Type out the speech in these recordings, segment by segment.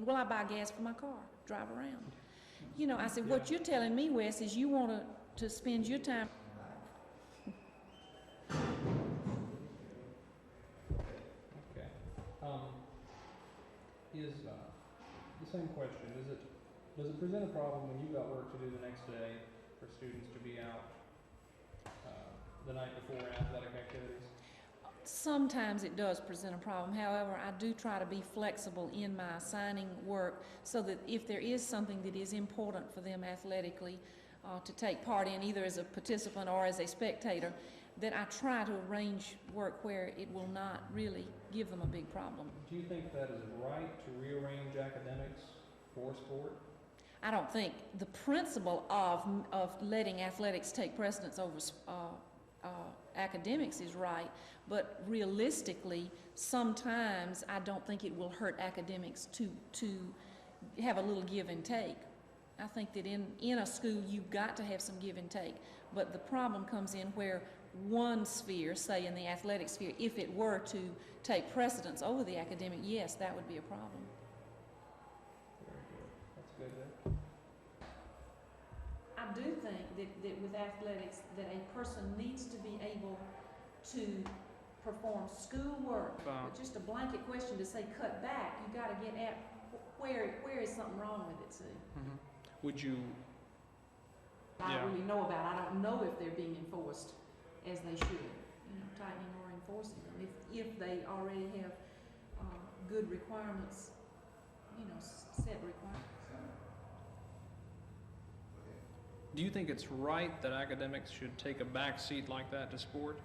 thinking, well, I buy gas for my car, drive around. You know, I said, what you're telling me, Wes, is you want to spend your time. Okay. Is the same question, does it present a problem when you've got work to do the next day for students to be out the night before in athletic activities? Sometimes it does present a problem. However, I do try to be flexible in my assigning work so that if there is something that is important for them athletically to take part in, either as a participant or as a spectator, that I try to arrange work where it will not really give them a big problem. Do you think that is right to rearrange academics for sport? I don't think the principle of letting athletics take precedence over academics is right, but realistically, sometimes I don't think it will hurt academics to have a little give and take. I think that in a school you've got to have some give and take, but the problem comes in where one sphere, say in the athletic sphere, if it were to take precedence over the academic, yes, that would be a problem. Very good. That's good then. I do think that with athletics that a person needs to be able to perform school work. Just a blanket question to say cut back, you got to get at where is something wrong with it, see? Mm-hmm. Would you? I don't really know about. I don't know if they're being enforced as they should, you know, tightening or enforcing them. If they already have good requirements, you know, set requirements. Do you think it's right that academics should take a back seat like that to sport?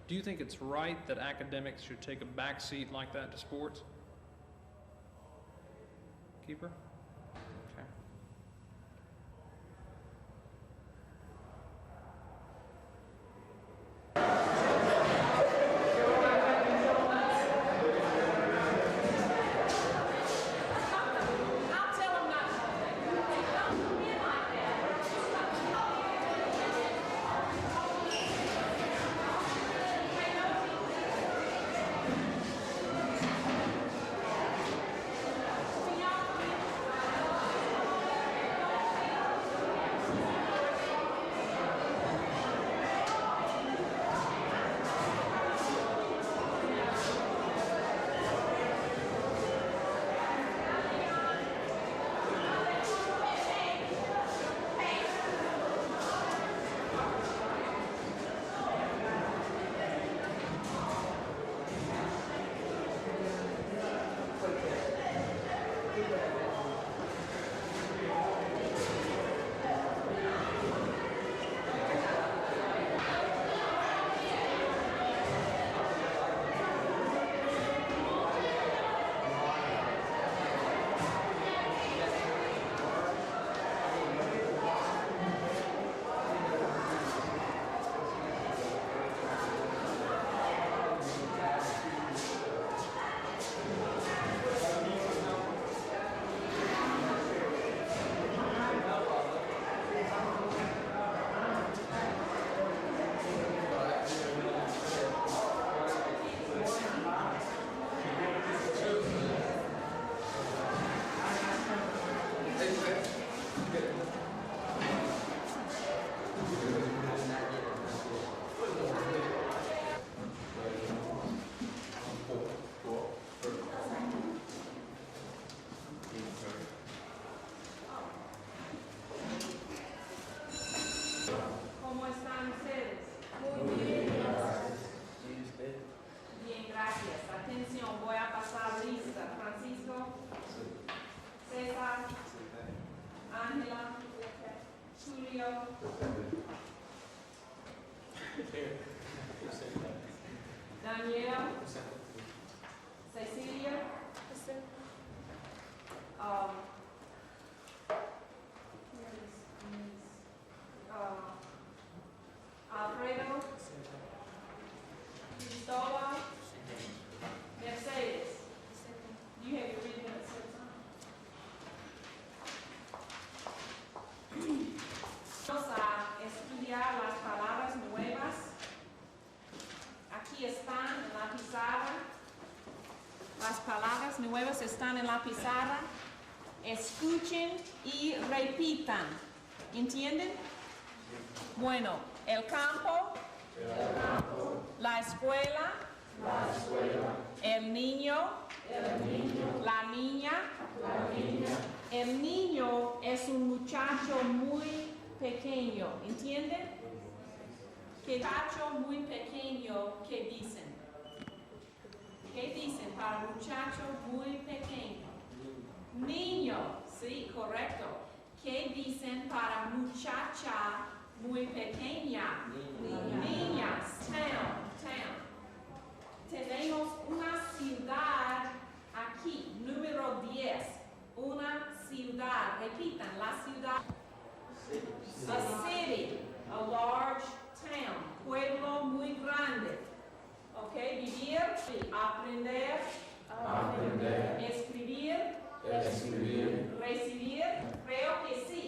Do you think it's right that academics should take a back seat like that to sports? Keeper? Okay. ¿Cómo están ustedes? Muy bien. ¿Y usted? Bien, gracias. Atención, voy a pasar lista. Francisco, César, Ángela, Julio, Daniela, Cecilia, Alfredo, Cristóbal, Mercedes. You have your reading at the same time. Vamos a estudiar las palabras nuevas. Aquí están en la Las palabras nuevas están en la pizarra. Escuchen y repitan. ¿Entienden? Bueno, el campo, la escuela, el niño, la niña. El niño es un muchacho muy pequeño. ¿Entienden? Que muchacho muy pequeño, ¿qué dicen? ¿Qué dicen para muchacho muy pequeño? Niño, sí, correcto. ¿Qué dicen para muchacha muy pequeña? Niñas. Town. Tenemos una ciudad aquí, número 10. Una ciudad. Repitan, la ciudad. A city, a large town. Pueblo muy grande. Ok, vivir, sí. Aprender, escribir, recibir, creo que sí.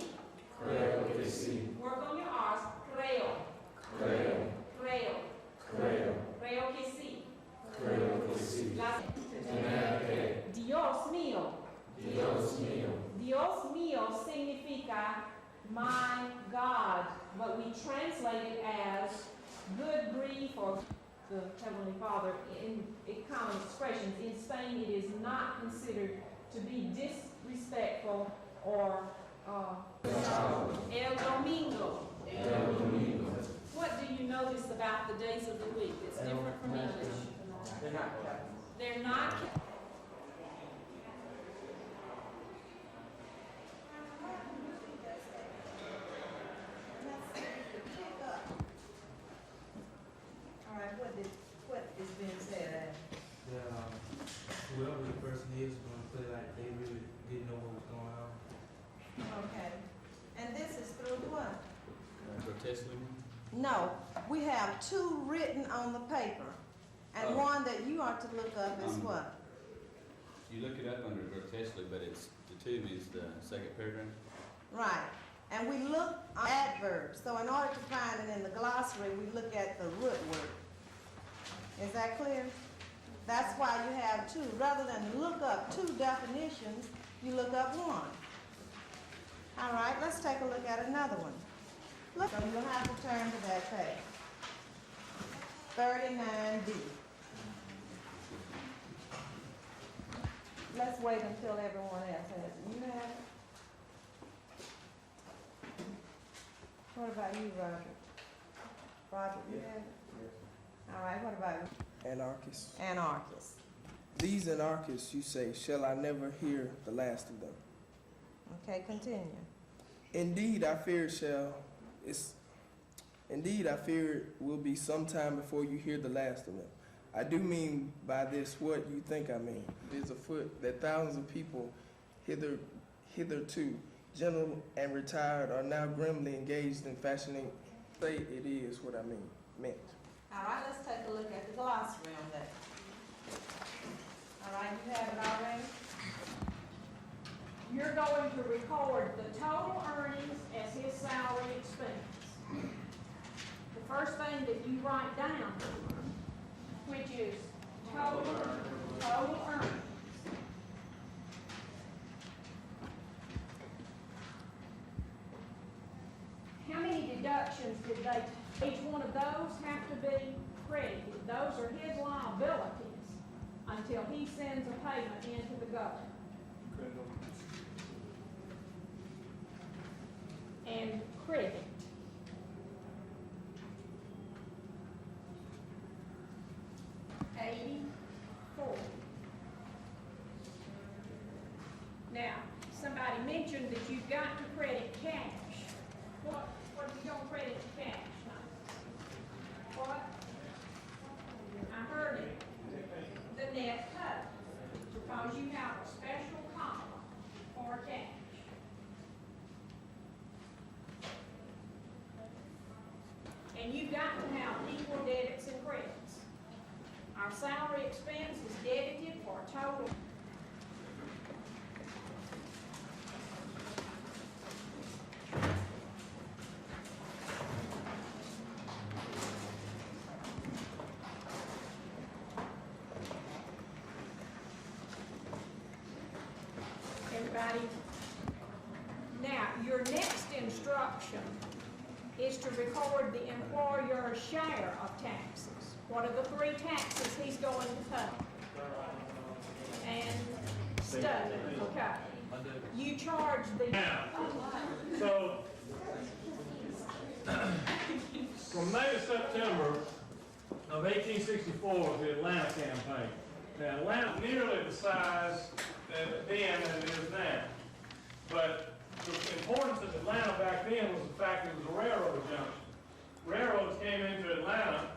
Work on your R's, creo que sí. Dios mío significa my God, but we translate it as good grief or the Heavenly Father in common expressions. In Spain, it is not considered to be disrespectful or El Domingo. What do you notice about the days of the week that's different from English? They're not capital. They're not. All right, what is being said? Whoever the person is gonna play like they really didn't know what was going on. Okay. And this is through what? Grotesquely. No, we have two written on the paper, and one that you are to look up is what? You look it up under grotesquely, but it's, the two means the second paragraph. Right. And we look at adverbs. So in order to find it in the glossary, we look at the root word. Is that clear? That's why you have two. Rather than look up two definitions, you look up one. All right, let's take a look at another one. Look, so you'll have to turn to that page. 39D. Let's wait until everyone else has it. You have it? What about you, Roger? Roger, you have it? All right, what about you? Anarchists. Anarchists. These anarchists, you say, shall I never hear the last of them? Okay, continue. Indeed, I fear it will be some time before you hear the last of them. I do mean by this what you think I mean. It is afoot that thousands of people hitherto, general and retired, are now grimly engaged in fashioning. Say it is what I meant. All right, let's take a look at the glossary on that. All right, you have it already? You're going to record the total earnings as his salary expense. The first thing that you write down, which is total earnings. How many deductions did they, each one of those have to be credited. Those are his liabilities until he sends a payment into the government. And credit. $84. Now, somebody mentioned that you've got to credit cash. What are you going to credit to cash? What? I heard it. The net cut. Because you have a special column for cash. And you've got to have equal debits and credits. Our salary expense is debited for a total. everybody. Now, your next instruction is to record the employer's share of taxes. What are the 3 taxes he's going to pay? And study, okay. You charge the... So, from May to September of 1864 was the Atlanta campaign. Now, Atlanta nearly the size then as it is now. But the importance of Atlanta back then was the fact that it was a railroad junction. Railroads came into Atlanta,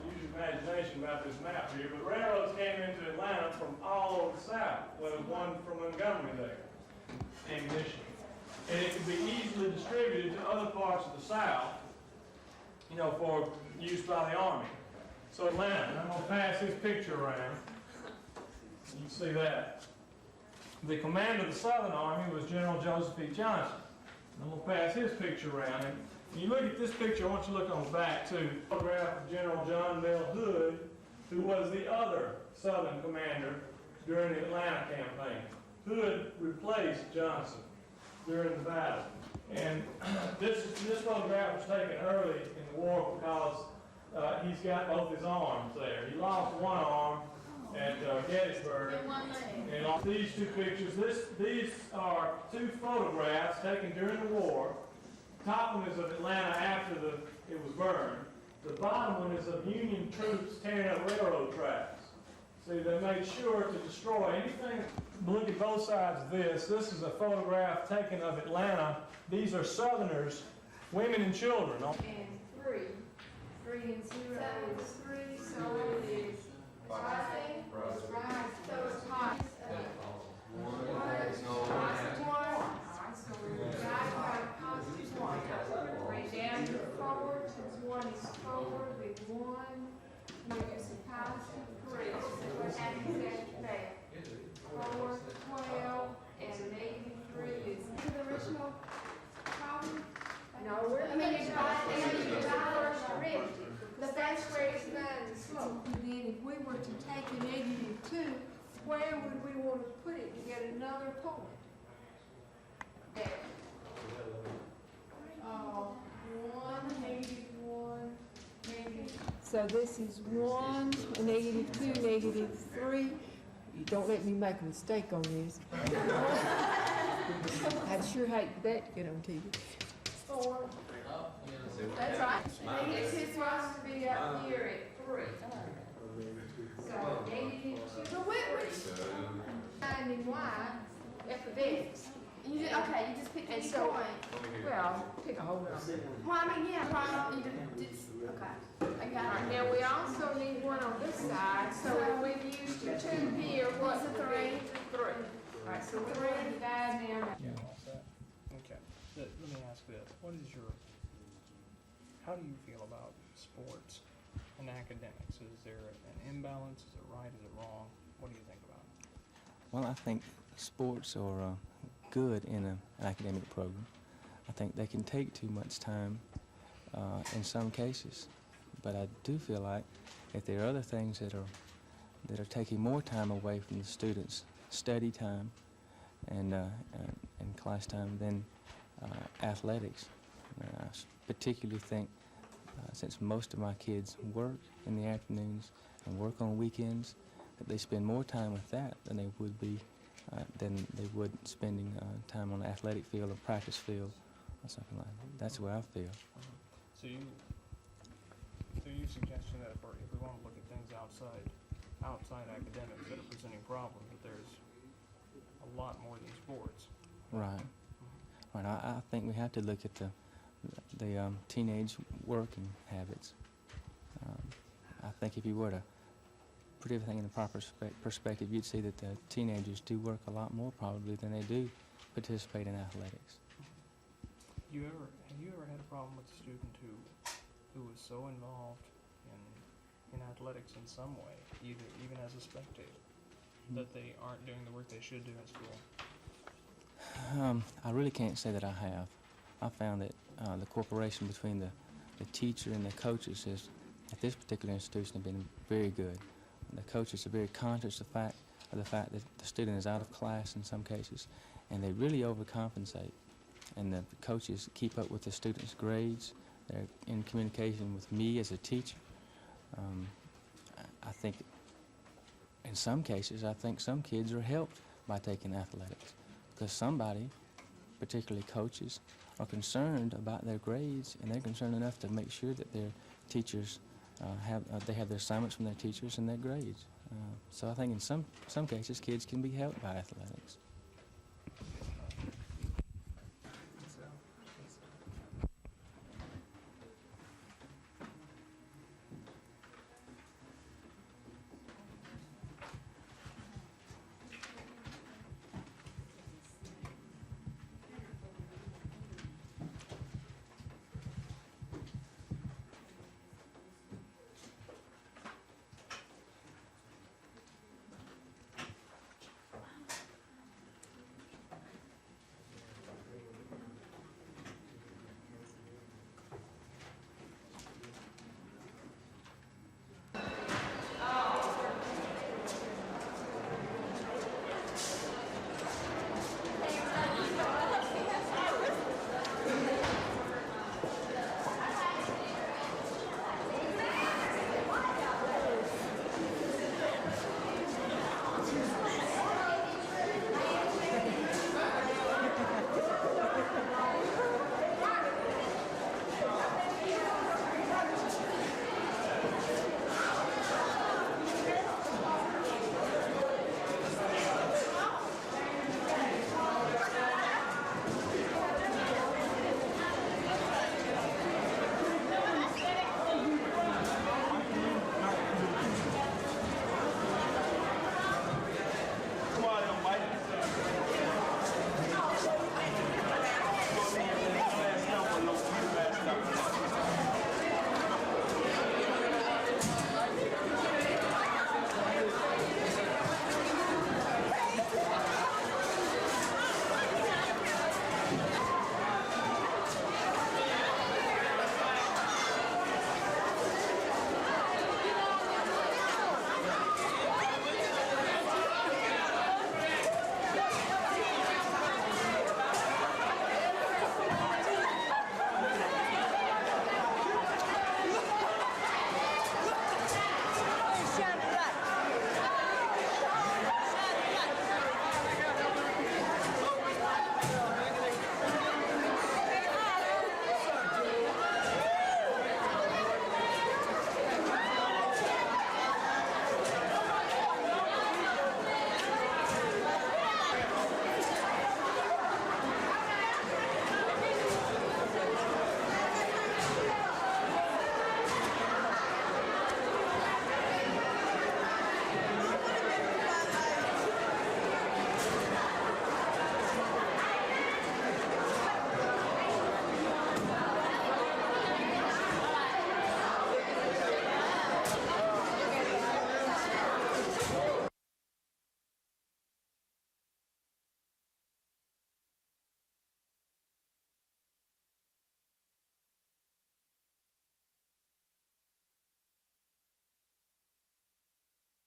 use your imagination about this map here, but railroads came into Atlanta from all over the South. Well, there was one from Montgomery there, ammunition. And it could be easily distributed to other parts of the South, you know, for use by the Army. So Atlanta, and I'm going to pass this picture around. You can see that. The commander of the Southern Army was General Joseph E. Johnson. I'm going to pass his picture around. And when you look at this picture, I want you to look on the back too. A photograph of General John Bell Hood, who was the other Southern commander during the Atlanta campaign. Hood replaced Johnson during the battle. And this photograph was taken early in the war because he's got both his arms there. He lost one arm at Gettysburg. And on these 2 pictures, these are 2 photographs taken during the war. The top one is of Atlanta after it was burned. The bottom one is of Union troops tearing up railroad tracks. See, they made sure to destroy anything. Look at both sides of this. This is a photograph taken of Atlanta. These are Southerners, women and children. And 3. 3 and 0 is 3, so it is rising. It's rising. So it's hot. Down to 4, since 1 is 4, with 1, which is a positive 3. So what happens after that? 4, 12, and negative 3 is the original problem? No, I mean, it's but that's where it's not the slope. And then if we were to take a negative 2, where would we want to put it to get another point? There. 1, negative 1, negative. So this is 1, a negative 2, negative 3. Don't let me make a mistake on this. I'd sure hate that to get on TV. 4. That's right. Negative 2 is supposed to be up here at 3. So negative 2. So which finding y f of x. You just, okay, you just pick any point. Well, pick a whole number. Well, I mean, yeah, right. You just okay. I got it. Now we also need one on this side. So if we've used your 2 here, what's the 3? 3. All right, so 3 and 5 now. Yeah, all set. Okay. Let me ask this. How do you feel about sports and academics? Is there an imbalance? Is it right? Is it wrong? What do you think about it? Well, I think sports are good in an academic program. I think they can take too much time in some cases, but I do feel like if there are other things that are taking more time away from the students' study time and class time than athletics. I particularly think since most of my kids work in the afternoons and work on weekends, that they spend more time with that than they would be spending time on the athletic field or practice field or something like that. That's the way I feel. So you suggestion that if we want to look at things outside academics that are presenting problems, that there's a lot more than sports. Right. Right. I think we have to look at the teenage working habits. I think if you were to put everything in the proper perspective, you'd see that the teenagers do work a lot more probably than they do participate in athletics. Have you ever had a problem with a student who was so involved in athletics in some way, even as a spectator, that they aren't doing the work they should do in school? I really can't say that I have. I found that the cooperation between the teacher and the coaches at this particular institution have been very good. The coaches are very conscious of the fact that the student is out of class in some cases, and they really overcompensate. And the coaches keep up with the students' grades. They're in communication with me as a teacher. I think in some cases, I think some kids are helped by taking athletics because somebody, particularly coaches, are concerned about their grades, and they're concerned enough to make sure that their teachers they have their assignments from their teachers and their grades. So I think in some cases, kids can be helped by athletics.